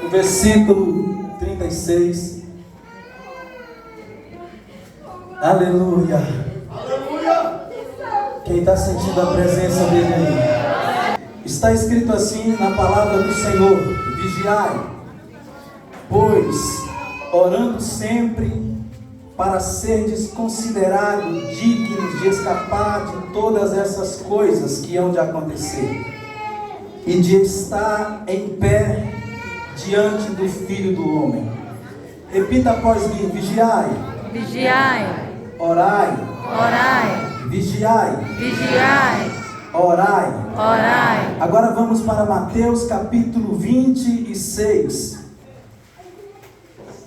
o versículo 36. Aleluia. Aleluia. Quem está sentindo a presença dele aí? Está escrito assim na palavra do Senhor: vigiai, pois orando sempre, para serdes considerados dignos de escapar de todas essas coisas que hão de acontecer, e de estar em pé diante do Filho do Homem. Repita após mim: vigiai, Vigiai, orai, orai, vigiai, vigiai, orai. orai. Agora vamos para Mateus capítulo 26,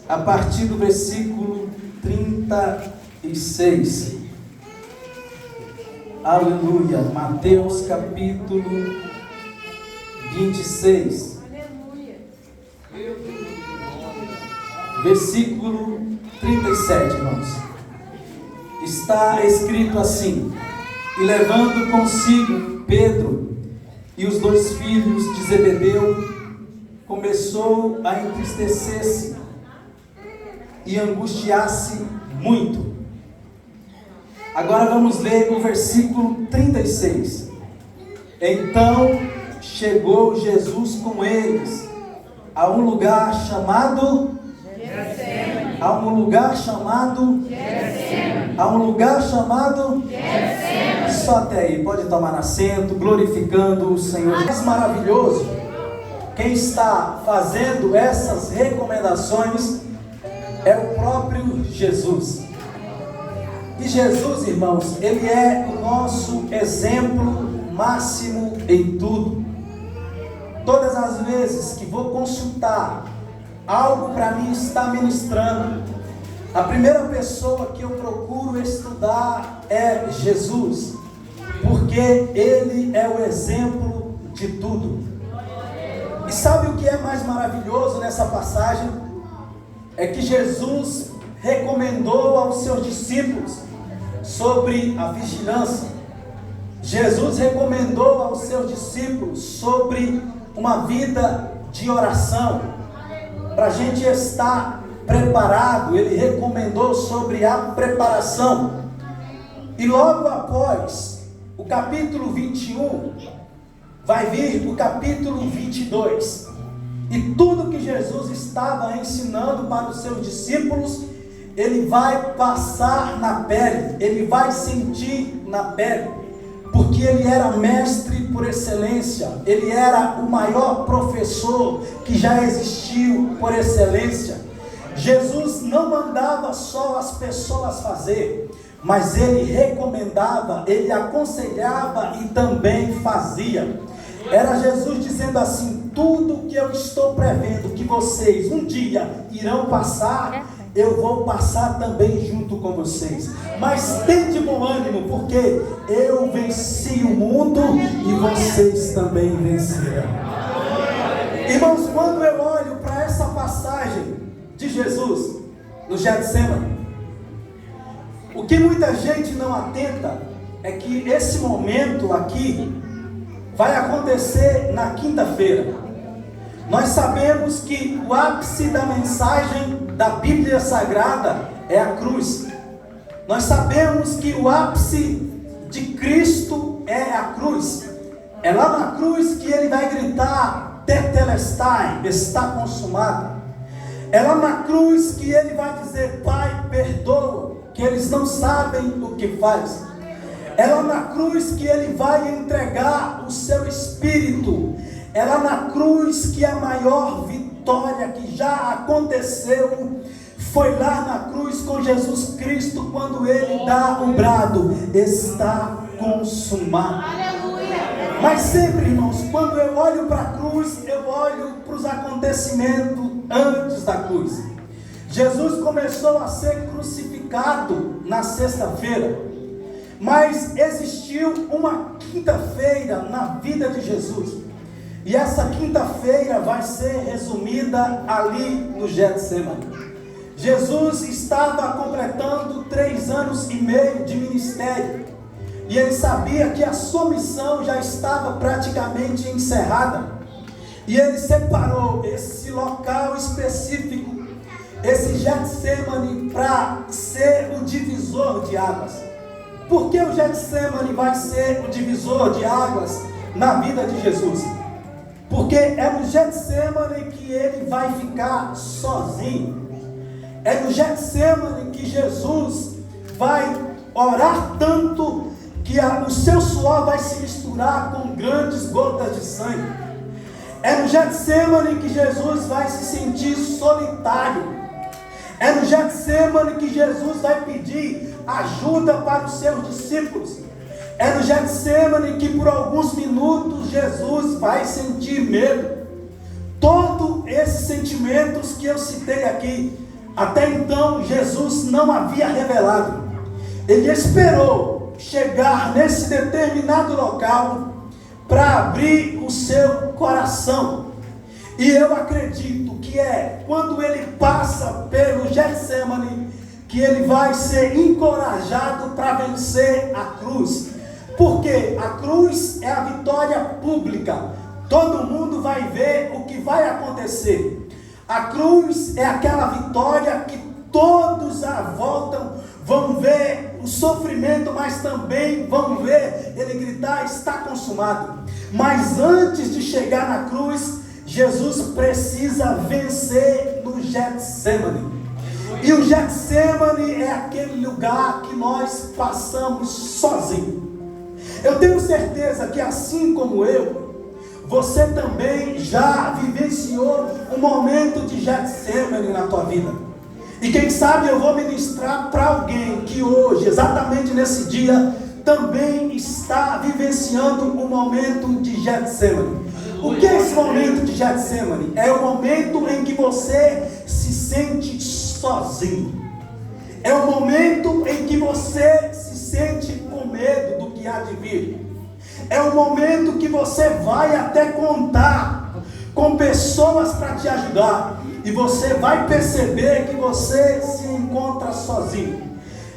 a partir do versículo 36. Aleluia. Mateus capítulo 26. Versículo 37, irmãos. Está escrito assim: e levando consigo Pedro e os dois filhos de Zebedeu, começou a entristecer-se e angustiar-se muito. Agora vamos ler o versículo 36. Então chegou Jesus com eles a um lugar chamado Getsemane. A um lugar chamado Getsemane. A um lugar chamado Getsemane. Só até aí, pode tomar assento, glorificando o Senhor. Mais maravilhoso, quem está fazendo essas recomendações é o próprio Jesus. E Jesus, irmãos, ele é o nosso exemplo máximo em tudo. Todas as vezes que vou consultar algo para mim estar ministrando, a primeira pessoa que eu procuro estudar é Jesus, porque ele é o exemplo de tudo. E sabe o que é mais maravilhoso nessa passagem? É que Jesus recomendou aos seus discípulos sobre a vigilância. Jesus recomendou aos seus discípulos sobre uma vida de oração, para a gente estar preparado. Ele recomendou sobre a preparação. E logo após o capítulo 21, vai vir o capítulo 22. E tudo que Jesus estava ensinando para os seus discípulos, ele vai passar na pele, ele vai sentir na pele, porque ele era mestre por excelência, ele era o maior professor que já existiu por excelência. Jesus não mandava só as pessoas fazer, mas ele recomendava, ele aconselhava e também fazia. Era Jesus dizendo assim: tudo que eu estou prevendo que vocês um dia irão passar, eu vou passar também junto com vocês. Mas tem de bom ânimo, porque eu venci o mundo e vocês também vencerão. Irmãos, quando eu olho para essa passagem de Jesus no Getsemane, o que muita gente não atenta é que esse momento aqui vai acontecer na quinta-feira. Nós sabemos que o ápice da mensagem da Bíblia Sagrada é a cruz. Nós sabemos que o ápice de Cristo é a cruz. É lá na cruz que ele vai gritar: Tetelestai, está consumado. É lá na cruz que ele vai dizer: Pai, perdoa, que eles não sabem o que faz. É lá na cruz que ele vai entregar o seu espírito. É lá na cruz que a maior vitória que já aconteceu foi lá na cruz com Jesus Cristo, quando ele dá o brado: está consumado. Aleluia. Mas sempre, irmãos, quando eu olho para a cruz, eu olho para os acontecimentos antes da cruz. Jesus começou a ser crucificado na sexta-feira, mas existiu uma quinta-feira na vida de Jesus, e essa quinta-feira vai ser resumida ali no Getsemane. Jesus estava completando 3 anos e meio de ministério, e ele sabia que a sua missão já estava praticamente encerrada. E ele separou esse local específico, esse Getsemane, para ser o divisor de águas. Por que o Getsemane vai ser o divisor de águas na vida de Jesus? Porque é no Getsemane que ele vai ficar sozinho. É no Getsemane que Jesus vai orar tanto que o seu suor vai se misturar com grandes gotas de sangue. É no Getsemane que Jesus vai se sentir solitário. É no Getsemane que Jesus vai pedir ajuda para os seus discípulos. É no Getsemane que por alguns minutos Jesus vai sentir medo. Todos esses sentimentos que eu citei aqui, até então Jesus não havia revelado. Ele esperou chegar nesse determinado local para abrir o seu coração. E eu acredito que é quando ele passa pelo Getsemane que ele vai ser encorajado para vencer a cruz. Porque a cruz é a vitória pública. Todo mundo vai ver o que vai acontecer. A cruz é aquela vitória que todos à volta vão ver o sofrimento, mas também vão ver ele gritar: está consumado. Mas antes de chegar na cruz, Jesus precisa vencer no Getsemane. E o Getsemane é aquele lugar que nós passamos sozinhos. Eu tenho certeza que assim como eu, você também já vivenciou um momento de Getsemane na tua vida. E quem sabe eu vou ministrar para alguém que hoje, exatamente nesse dia, também está vivenciando um momento de Getsemane. O que é esse momento de Getsemane? É o momento em que você se sente sozinho. É o momento em que você se sente com medo do que há de vir. É o momento que você vai até contar com pessoas para te ajudar. E você vai perceber que você se encontra sozinho.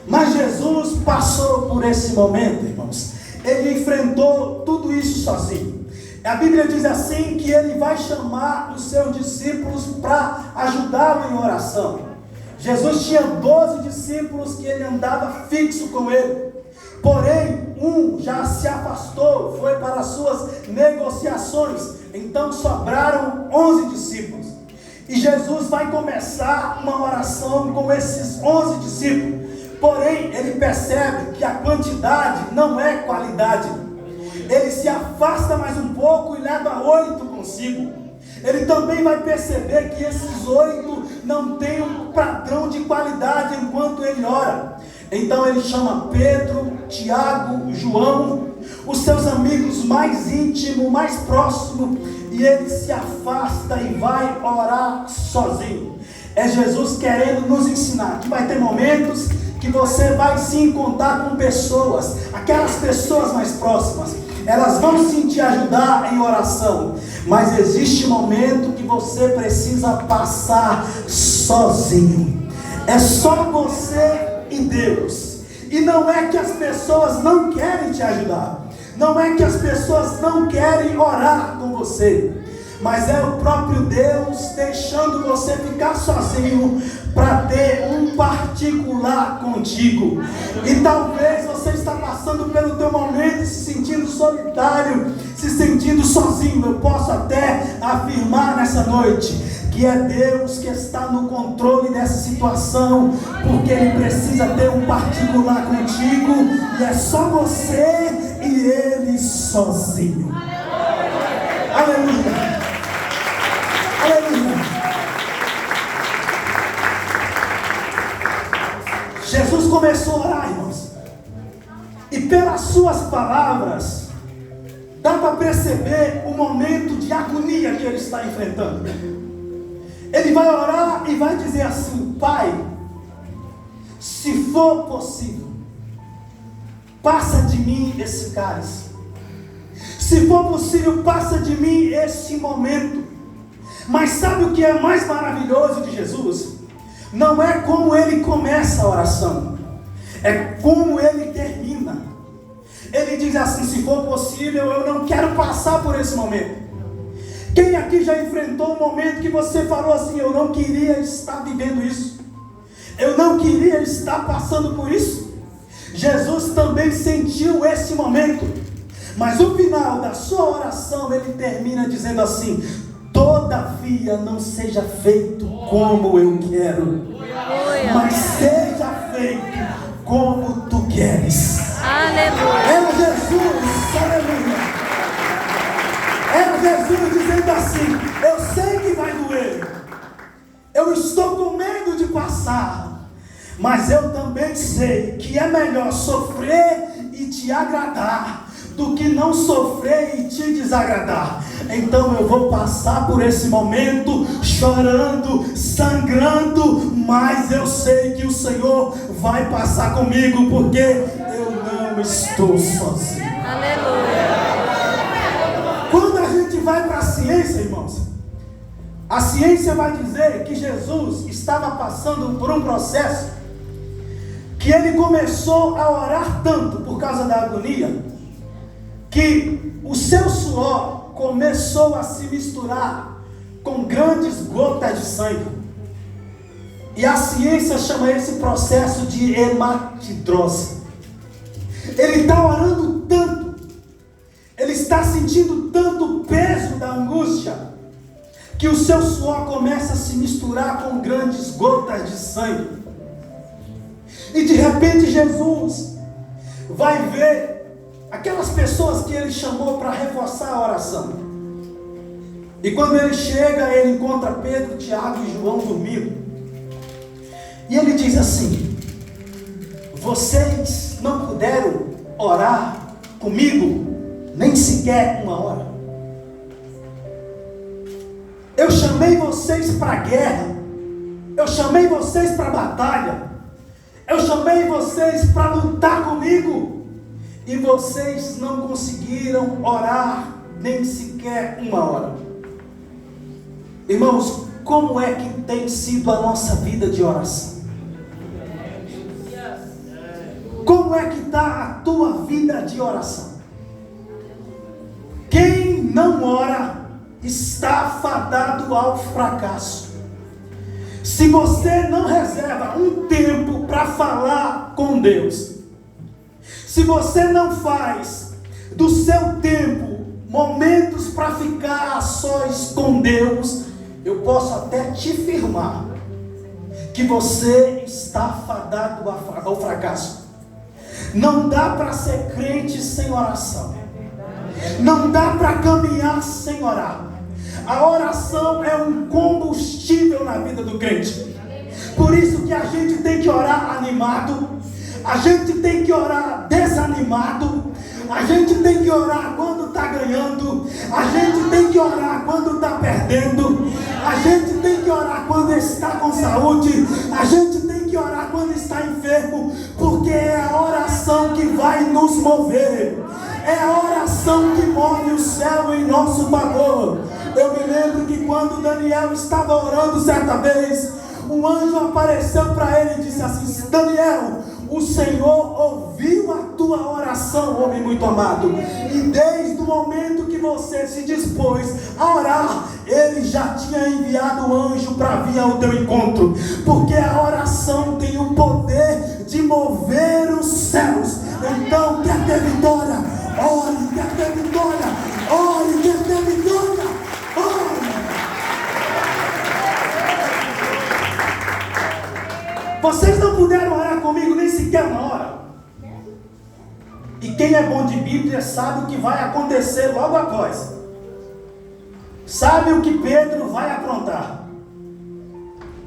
Mas Jesus passou por esse momento, irmãos. Ele enfrentou tudo isso sozinho. A Bíblia diz assim que ele vai chamar os seus discípulos para ajudá-lo em oração. Jesus tinha 12 discípulos que ele andava fixo com ele. Porém, um já se afastou, foi para as suas negociações. Então sobraram 11 discípulos. E Jesus vai começar uma oração com esses 11 discípulos. Porém, ele percebe que a quantidade não é qualidade. Ele se afasta mais um pouco e leva 8 consigo. Ele também vai perceber que esses 8 não têm um padrão de qualidade enquanto ele ora. Então ele chama Pedro, Tiago, João, os seus amigos mais íntimos, mais próximos, e ele se afasta e vai orar sozinho. É Jesus querendo nos ensinar que vai ter momentos que você vai se encontrar com pessoas, aquelas pessoas mais próximas, elas vão sim te ajudar em oração, mas existe um momento que você precisa passar sozinho. É só você e Deus. E não é que as pessoas não querem te ajudar, não é que as pessoas não querem orar com você, mas é o próprio Deus deixando você ficar sozinho para ter um particular contigo. E talvez você está passando pelo teu momento, se sentindo solitário, se sentindo sozinho. Eu posso até afirmar nessa noite que é Deus que está no controle dessa situação, porque Ele precisa ter um particular contigo, e é só você e Ele sozinho. Aleluia. Aleluia. Jesus começou a orar, irmãos, e pelas suas palavras dá para perceber o momento de agonia que ele está enfrentando. Ele vai orar e vai dizer assim: Pai, se for possível, passa de mim esse cálice. Se for possível, passa de mim esse momento. Mas sabe o que é mais maravilhoso de Jesus? Não é como ele começa a oração, é como ele termina. Ele diz assim: se for possível, eu não quero passar por esse momento. Quem aqui já enfrentou um momento que você falou assim: eu não queria estar vivendo isso, eu não queria estar passando por isso? Jesus também sentiu esse momento, mas no final da sua oração ele termina dizendo assim: todavia não seja feito como eu quero, mas seja feito como tu queres. Aleluia. Era Jesus, aleluia. Era Jesus dizendo assim: eu sei que vai doer, eu estou com medo de passar, mas eu também sei que é melhor sofrer e te agradar do que não sofrer e te desagradar. Então eu vou passar por esse momento chorando, sangrando, mas eu sei que o Senhor vai passar comigo, porque eu não estou sozinho. Aleluia. Quando a gente vai para a ciência, irmãos, a ciência vai dizer que Jesus estava passando por um processo que ele começou a orar tanto por causa da agonia, que o seu suor começou a se misturar com grandes gotas de sangue. E a ciência chama esse processo de hematidrose. Ele está orando tanto, ele está sentindo tanto o peso da angústia, que o seu suor começa a se misturar com grandes gotas de sangue. E de repente Jesus vai ver aquelas pessoas que ele chamou para reforçar a oração. E quando ele chega, ele encontra Pedro, Tiago e João dormindo. E ele diz assim: vocês não puderam orar comigo nem sequer uma hora? Eu chamei vocês para a guerra, eu chamei vocês para a batalha, eu chamei vocês para lutar comigo, e vocês não conseguiram orar nem sequer uma hora. Irmãos, como é que tem sido a nossa vida de oração? Como é que está a tua vida de oração? Quem não ora está fadado ao fracasso. Se você não reserva um tempo para falar com Deus, se você não faz do seu tempo momentos para ficar a sós com Deus, eu posso até te afirmar que você está fadado ao fracasso. Não dá para ser crente sem oração. Não dá para caminhar sem orar. A oração é um combustível na vida do crente. Por isso que a gente tem que orar animado, a gente tem que orar desanimado, a gente tem que orar quando está ganhando, a gente tem que orar quando está perdendo, a gente tem que orar quando está com saúde, a gente tem que orar quando está enfermo, porque é a oração que vai nos mover, é a oração que move o céu em nosso favor. Eu me lembro que quando Daniel estava orando certa vez, um anjo apareceu para ele e disse assim: Daniel, o Senhor ouviu a tua oração, homem muito amado, e desde o momento que você se dispôs a orar, ele já tinha enviado o anjo para vir ao teu encontro, porque a oração tem o poder de mover os céus. Então, quer ter vitória? Ore. Quer ter vitória? Ore. Quer ter vitória? Ore. Vocês não puderam orar comigo nem sequer uma hora. E quem é bom de Bíblia sabe o que vai acontecer logo após. Sabe o que Pedro vai aprontar.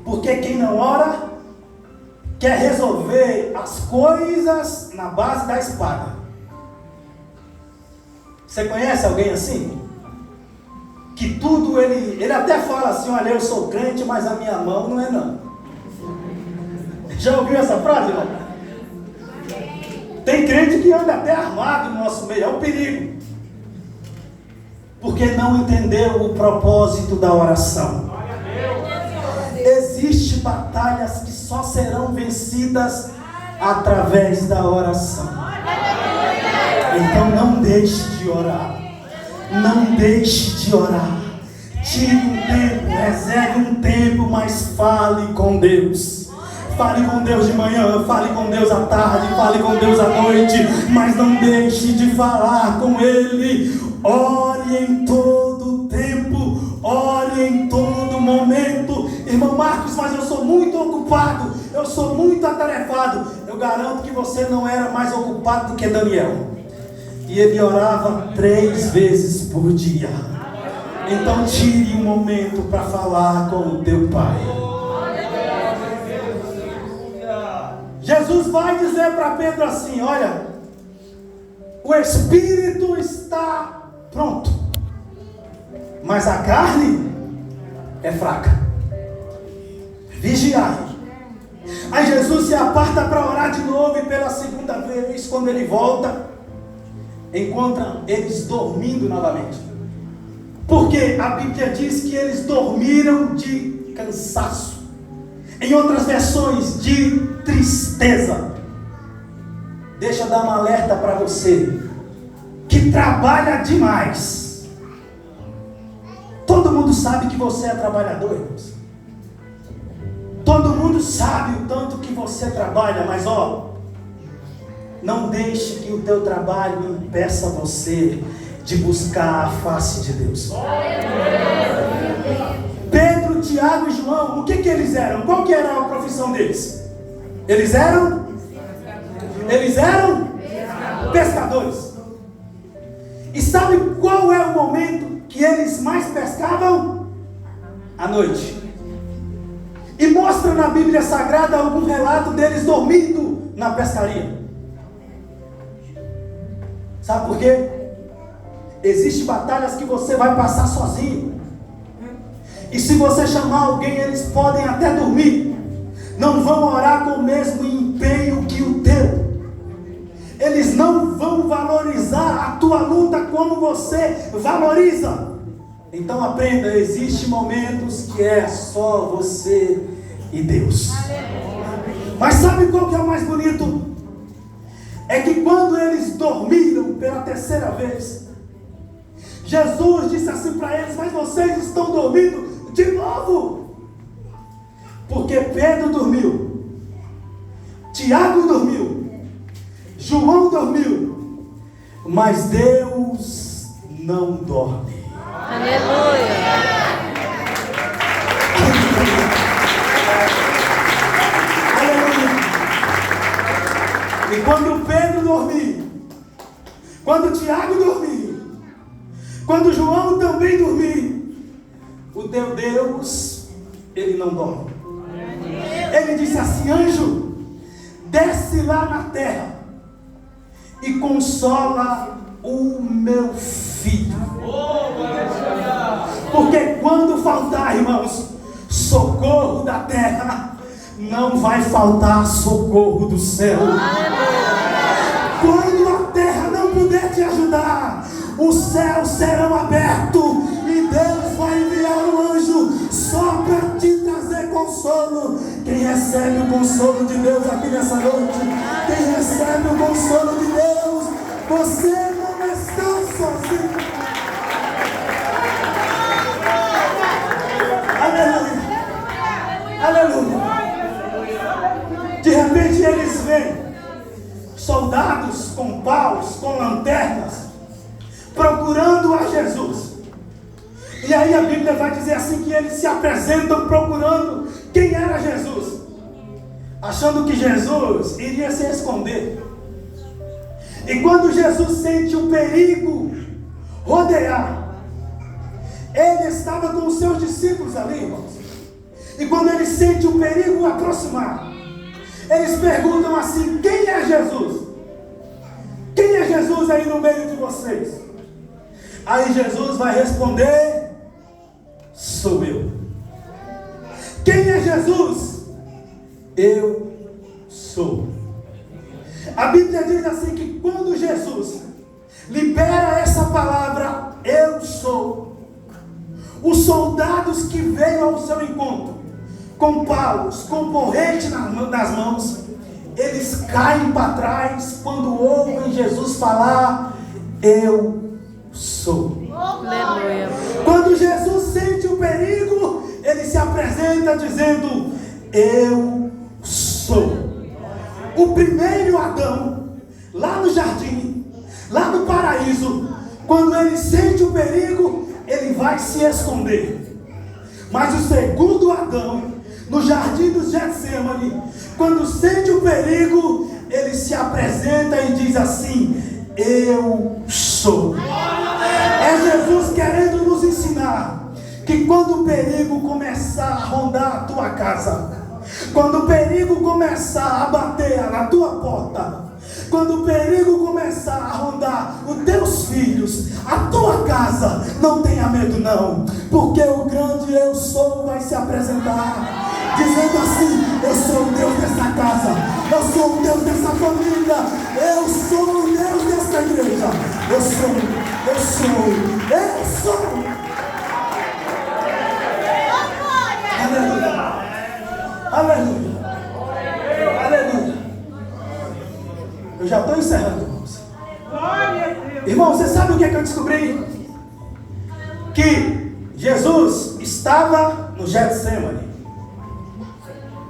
Porque quem não ora quer resolver as coisas na base da espada. Você conhece alguém assim? Que tudo ele até fala assim: olha, eu sou crente, mas a minha mão não é não. Já ouviu essa frase, irmão? Tem crente que anda até armado no nosso meio, é um perigo. Porque não entendeu o propósito da oração. Existem batalhas que só serão vencidas através da oração. Então não deixe de orar. Não deixe de orar. Tire um tempo, reserve um tempo, mas fale com Deus. Fale com Deus de manhã, fale com Deus à tarde, fale com Deus à noite, mas não deixe de falar com Ele. Ore em todo tempo, ore em todo momento. Irmão Marcos, mas eu sou muito ocupado, eu sou muito atarefado. Eu garanto que você não era mais ocupado do que Daniel. E ele orava 3 vezes por dia. Então tire um momento para falar com o teu Pai. Jesus vai dizer para Pedro assim: olha, o espírito está pronto, mas a carne é fraca. Vigiai. Aí Jesus se aparta para orar de novo, e pela segunda vez, quando ele volta, encontra eles dormindo novamente. Porque a Bíblia diz que eles dormiram de cansaço. Em outras versões, de tristeza. Deixa eu dar um alerta para você que trabalha demais. Todo mundo sabe que você é trabalhador, irmãos. Todo mundo sabe o tanto que você trabalha, mas não deixe que o teu trabalho impeça você de buscar a face de Deus. Pedro, Tiago e João, o que eles eram? Qual que era a profissão deles? Eles eram pescadores. E sabe qual é o momento que eles mais pescavam? À noite. E mostra na Bíblia Sagrada algum relato deles dormindo na pescaria. Sabe por quê? Existem batalhas que você vai passar sozinho. E se você chamar alguém, eles podem até dormir. Não vão orar com o mesmo empenho que o teu. Eles não vão valorizar a tua luta como você valoriza. Então aprenda, existem momentos que é só você e Deus. Mas sabe qual que é o mais bonito? É que quando eles dormiram pela terceira vez, Jesus disse assim para eles: mas vocês estão dormindo de novo. Porque Pedro dormiu, Tiago dormiu, João dormiu, mas Deus não dorme. Aleluia. E quando Pedro dormir, quando Tiago dormir, quando João também dormir, o teu Deus, ele não dorme. Ele disse assim: anjo, desce lá na terra e consola o meu filho. Porque quando faltar, irmãos, socorro da terra, não vai faltar socorro do céu. Quando a terra não puder te ajudar, os céus serão abertos e Deus vai enviar um anjo só para te trazer consolo. Quem recebe o consolo de Deus aqui nessa noite, quem recebe o consolo de Deus, você não está sozinho. Aleluia. Aleluia. De repente eles veem soldados com paus, com lanternas, procurando a Jesus. E aí a Bíblia vai dizer assim que eles se apresentam procurando quem era Jesus, achando que Jesus iria se esconder. E quando Jesus sente o perigo rodear, ele estava com os seus discípulos ali, irmãos. E quando ele sente o perigo aproximar, eles perguntam assim: quem é Jesus? Quem é Jesus aí no meio de vocês? Aí Jesus vai responder: sou eu. Quem é Jesus? Eu sou. A Bíblia diz assim que quando Jesus libera essa palavra, eu sou, os soldados que veio ao seu encontro, com paus, com porrete nas mãos, eles caem para trás quando ouvem Jesus falar: eu sou. Aleluia. Quando Jesus sente o apresenta dizendo: eu sou. O primeiro Adão, lá no jardim, lá no paraíso, quando ele sente o perigo, ele vai se esconder. Mas o segundo Adão, no jardim do Getsemane, quando sente o perigo, ele se apresenta e diz assim: eu sou. É Jesus querendo nos ensinar que quando o perigo começar a rondar a tua casa, quando o perigo começar a bater na tua porta, quando o perigo começar a rondar os teus filhos, a tua casa, não tenha medo não, porque o grande eu sou vai se apresentar, dizendo assim: eu sou o Deus dessa casa, eu sou o Deus dessa família, eu sou o Deus dessa igreja, eu sou. Aleluia. Aleluia. Eu já estou encerrando, irmãos. Irmão, você sabe o que é que eu descobri? Que Jesus estava no Getsemane.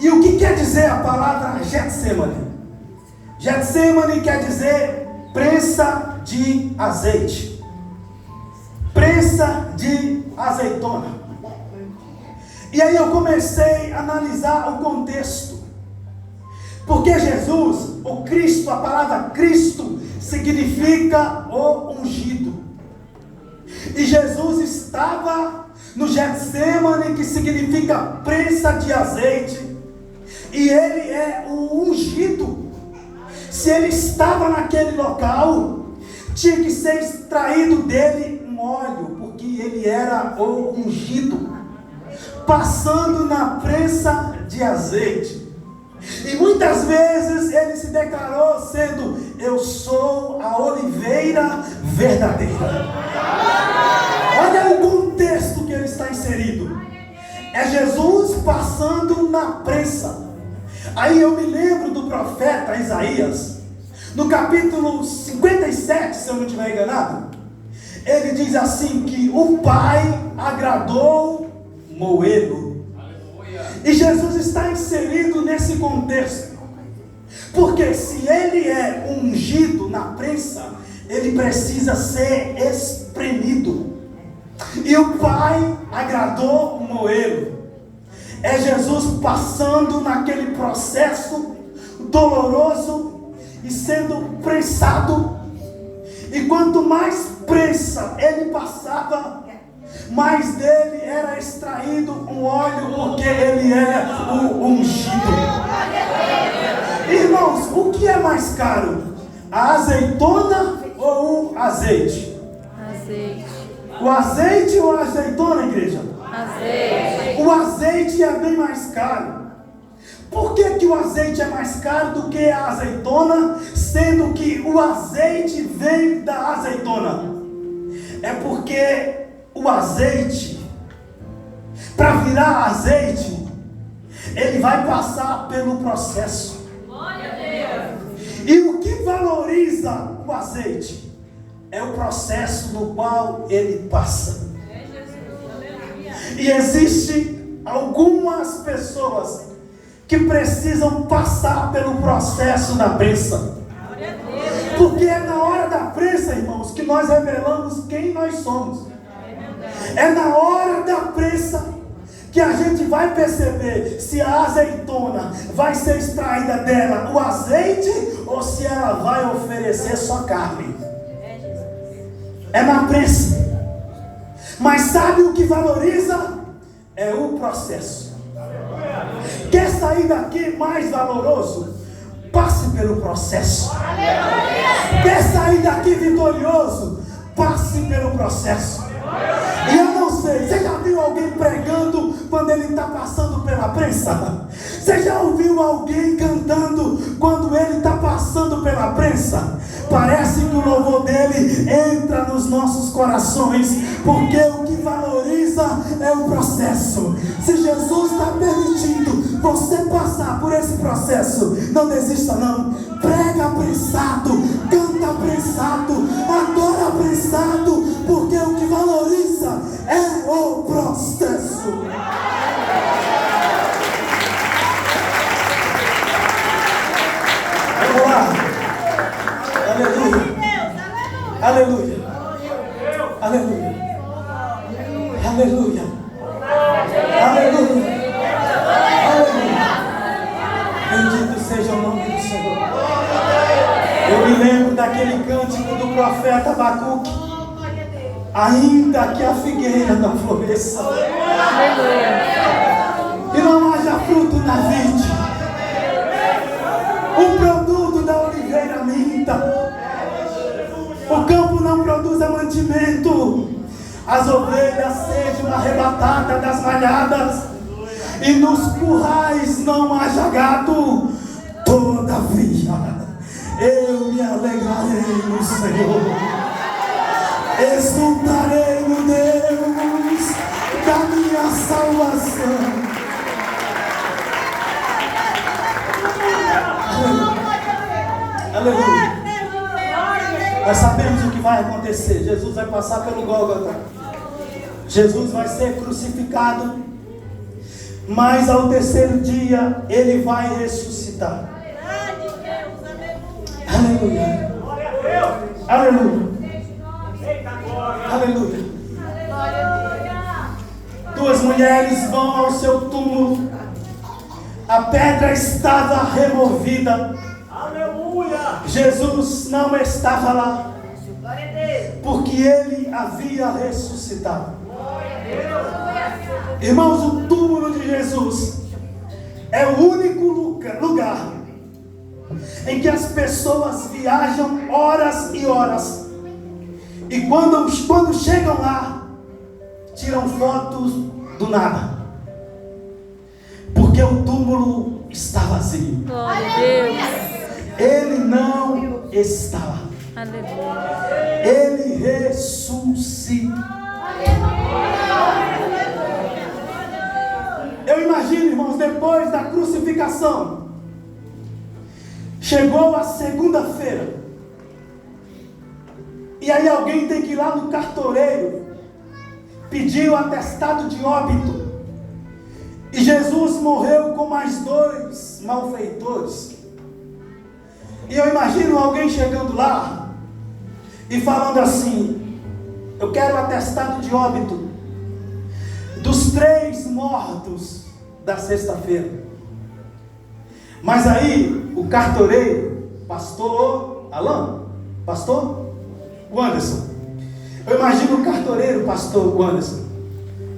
E o que quer dizer a palavra Getsemane? Getsemane quer dizer prensa de azeite. Prensa de azeitona. E aí eu comecei a analisar o contexto. Porque Jesus, o Cristo, a palavra Cristo significa o ungido. E Jesus estava no Getsemane, que significa prensa de azeite. E ele é o ungido. Se ele estava naquele local, tinha que ser extraído dele um óleo, porque ele era o ungido, passando na prensa de azeite. E muitas vezes ele se declarou sendo: eu sou a oliveira verdadeira. Olha o contexto que ele está inserido. É Jesus passando na prensa. Aí eu me lembro do profeta Isaías, no capítulo 57, se eu não estiver enganado. Ele diz assim que o Pai agradou moê-lo. E Jesus está inserido nesse contexto, porque se ele é ungido na prensa, ele precisa ser espremido. E o Pai agradou moê-lo. É Jesus passando naquele processo doloroso e sendo prensado. E quanto mais prensa ele passava, mais dele era extraído um óleo, porque ele é o ungido. Irmãos, o que é mais caro? A azeitona ou o azeite? Azeite. O azeite ou a azeitona, igreja? Azeite. O azeite é bem mais caro. Por que o azeite é mais caro do que a azeitona, sendo que o azeite vem da azeitona? É porque o azeite, para virar azeite, ele vai passar pelo processo. E o que valoriza o azeite é o processo no qual ele passa. E existe algumas pessoas que precisam passar pelo processo da prensa. Porque é na hora da prensa, irmãos, que nós revelamos quem nós somos. É na hora da prensa que a gente vai perceber se a azeitona vai ser extraída dela o azeite, ou se ela vai oferecer só carne. É na prensa. Mas sabe o que valoriza? É o processo. Quer sair daqui mais valoroso? Passe pelo processo. Quer sair daqui vitorioso? Passe pelo processo. E eu não sei, você já viu alguém pregando quando ele está passando pela prensa? Você já ouviu alguém cantando quando ele está passando pela prensa? Parece que o louvor dele entra nos nossos corações, porque o que valoriza é o processo. Se Jesus está permitindo você passar por esse processo, não desista não. Prega prensado, canta prensado, adora prensado, porque o que valoriza é o processo. Aleluia. Aleluia. Aleluia. Aleluia. Aleluia. Bendito seja o nome do Senhor. Eu me lembro daquele cântico do profeta Abacuque. Ainda que a figueira não floresça e não haja fruto na vide, o produto da oliveira minta, o campo não produza mantimento, as ovelhas sejam arrebatadas das malhadas, e nos currais não haja gado. Todavia eu me alegrarei no Senhor, exultarei no Deus da minha salvação. Aleluia. Nós sabemos o que vai acontecer. Jesus vai passar pelo Gólgota. Jesus vai ser crucificado, mas ao terceiro dia ele vai ressuscitar. Aleluia. Aleluia. Aleluia. Duas mulheres vão ao seu túmulo. A pedra estava removida. Jesus não estava lá, porque ele havia ressuscitado. Irmãos, o túmulo de Jesus é o único lugar em que as pessoas viajam horas e horas, e quando chegam lá, tiram fotos do nada, porque o túmulo está vazio. Glória a Deus. Ele não está lá. Aleluia. Ele ressuscita. Eu imagino, irmãos, depois da crucificação, chegou a segunda-feira, e aí alguém tem que ir lá no cartoreiro pedir o atestado de óbito. E Jesus morreu com mais 2 malfeitores. E eu imagino alguém chegando lá e falando assim: eu quero o atestado de óbito dos 3 mortos da sexta-feira. Mas aí o cartoreiro, pastor Alan, pastor Anderson, eu imagino o cartoreiro, pastor Anderson,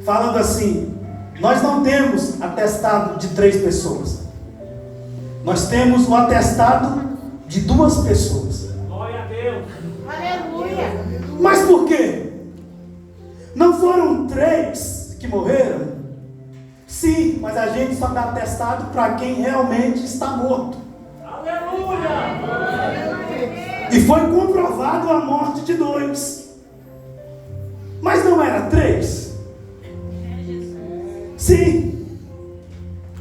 falando assim: nós não temos atestado de 3 pessoas, nós temos o atestado de 2 pessoas. Glória a Deus. Aleluia. Mas por quê? Não foram 3 que morreram? Sim, mas a gente só dá atestado para quem realmente está morto. Aleluia. E foi comprovado a morte de 2. Mas não era 3? Sim,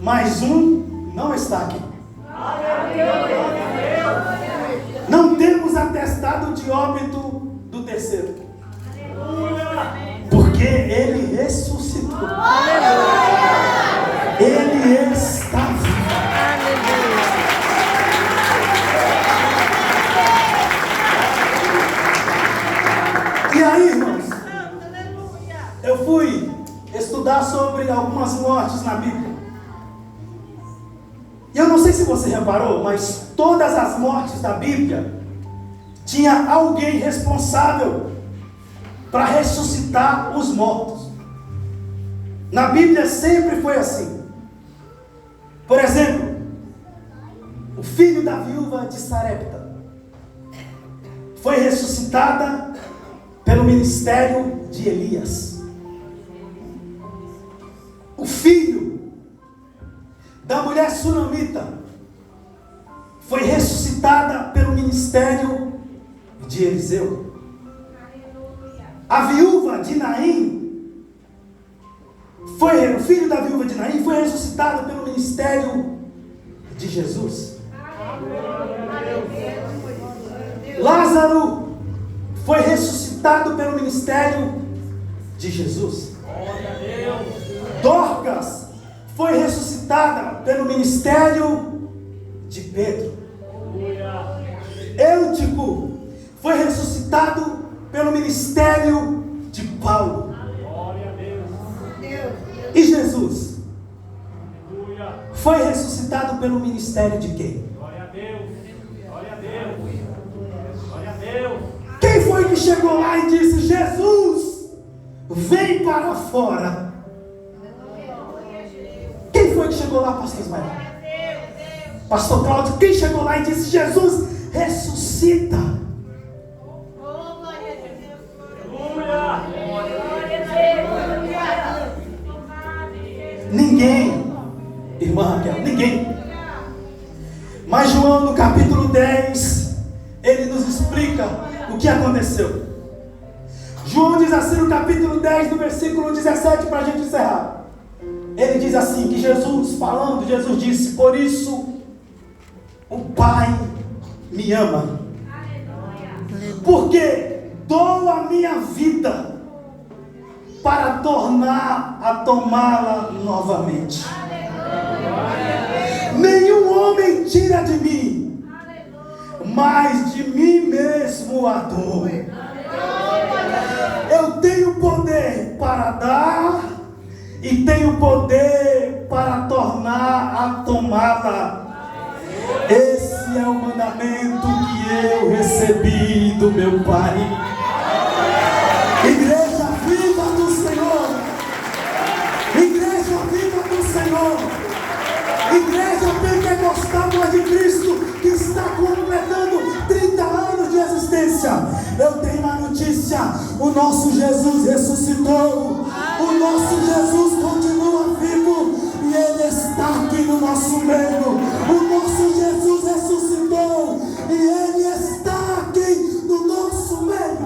mas um não está aqui. Não temos atestado de óbito do terceiro, porque ele ressuscitou. Ele está vivo. E aí, irmãos, eu fui estudar sobre algumas mortes na Bíblia. E eu não sei se você reparou, mas todas as mortes da Bíblia tinha alguém responsável para ressuscitar os mortos. Na Bíblia sempre foi assim. Por exemplo, o filho da viúva de Sarepta foi ressuscitada pelo ministério de Elias. O filho da mulher sunamita foi ressuscitada pelo ministério de Eliseu. A viúva de Naim o filho da viúva de Naim foi ressuscitado pelo ministério de Jesus. Lázaro foi ressuscitado pelo ministério de Jesus. Dorcas foi ressuscitada pelo ministério de Pedro. Eutico foi ressuscitado pelo ministério de Paulo. Glória a Deus. E Jesus Aleluia. foi ressuscitado pelo ministério de quem? Glória a Deus. Glória a Deus. Glória a Deus. Quem foi que chegou lá e disse: Jesus, vem para fora? Quem foi que chegou lá, pastor Ismael? Pastor Cláudio, quem chegou lá e disse: Jesus, ressuscita? Ninguém, irmã Raquel, ninguém. Mas João, no capítulo 10, ele nos explica o que aconteceu. João diz assim no capítulo 10, no versículo 17, para a gente encerrar. Ele diz assim, que Jesus, falando, Jesus disse: por isso o Pai me ama, porque dou a minha vida para tornar a tomá-la novamente. Nenhum homem tira de mim, mas de mim mesmo a dou. Eu tenho poder para dar e tenho poder para tornar a tomá-la. Esse é o mandamento que eu recebi do meu Pai. Igreja viva do Senhor, igreja viva do Senhor, igreja pentecostal de Cristo, que está completando 30 anos de existência. Eu tenho uma notícia: o nosso Jesus ressuscitou, o nosso Jesus continua vivo e Ele está aqui no nosso meio. O nosso Jesus ressuscitou e Ele está aqui no nosso meio.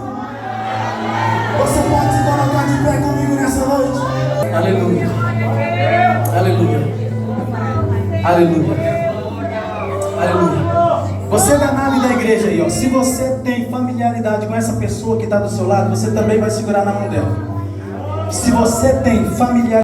Você pode se colocar de pé comigo nessa noite? Aleluia. Aleluia. Aleluia. Aleluia. Você da nave da igreja aí, ó. Se você tem familiaridade com essa pessoa que está do seu lado, você também vai segurar na mão dela. Se você tem familiaridade